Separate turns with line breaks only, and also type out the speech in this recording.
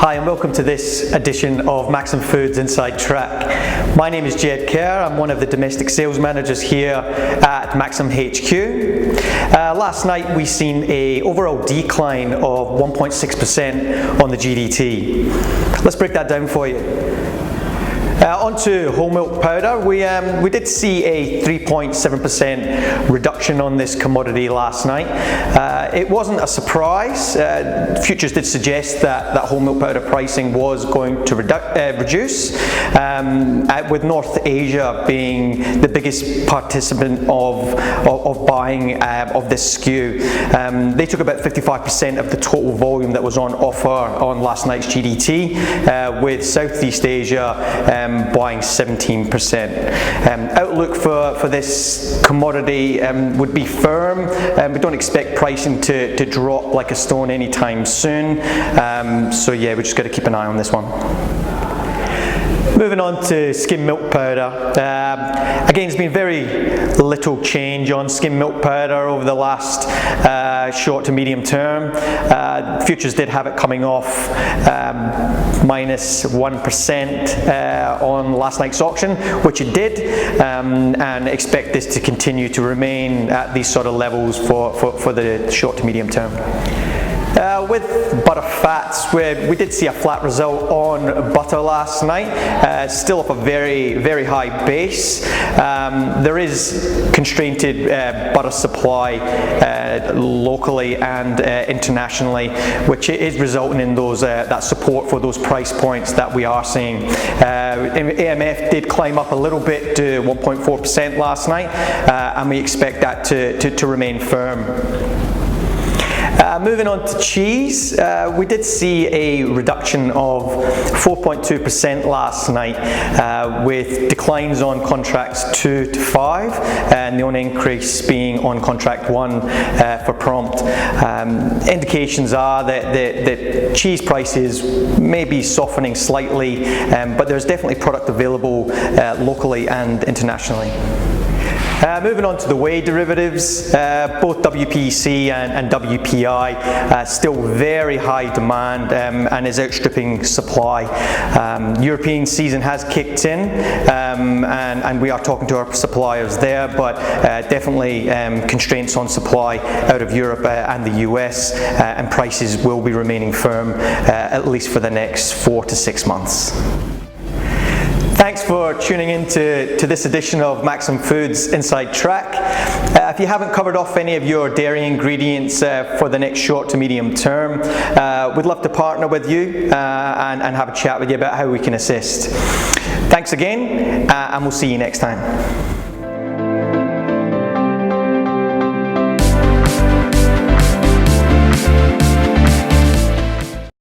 Hi and welcome to this edition of Maxim Foods Inside Track. My name is Ged Kerr. I'm one of the domestic sales managers here at Maxim HQ. Last night we seen an overall decline of 1.6% on the GDT. Let's break that down for you. Onto whole milk powder, we did see a 3.7% reduction on this commodity last night. It wasn't a surprise. Futures did suggest that whole milk powder pricing was going to reduce, with North Asia being the biggest participant of buying of this SKU. They took about 55% of the total volume that was on offer on last night's GDT, with Southeast Asia buying 17%. Outlook for this commodity would be firm. We don't expect pricing to drop like a stone anytime soon. So yeah, we just got to keep an eye on this one. Moving on to skim milk powder. Again, there's been very little change on skim milk powder over the last short to medium term. Futures did have it coming off minus 1% on last night's auction, which it did, and expect this to continue to remain at these sort of levels for the short to medium term. With butter fats, we did see a flat result on butter last night, still up a very high base. There is constrained butter supply locally and internationally, which is resulting in those that support for those price points that we are seeing. AMF did climb up a little bit to 1.4% last night, and we expect that to remain firm. Moving on to cheese, we did see a reduction of 4.2% last night, with declines on contracts 2 to 5, and the only increase being on contract 1 for prompt. Indications are that cheese prices may be softening slightly, but there's definitely product available locally and internationally. Moving on to the whey derivatives, both WPC and WPI still very high demand and is outstripping supply. European season has kicked in, and we are talking to our suppliers there, but definitely constraints on supply out of Europe and the US, and prices will be remaining firm at least for the next 4 to 6 months. Thanks for tuning in to this edition of Maxim Foods Inside Track. If you haven't covered off any of your dairy ingredients for the next short to medium term, we'd love to partner with you and have a chat with you about how we can assist. Thanks again, and we'll see you next time.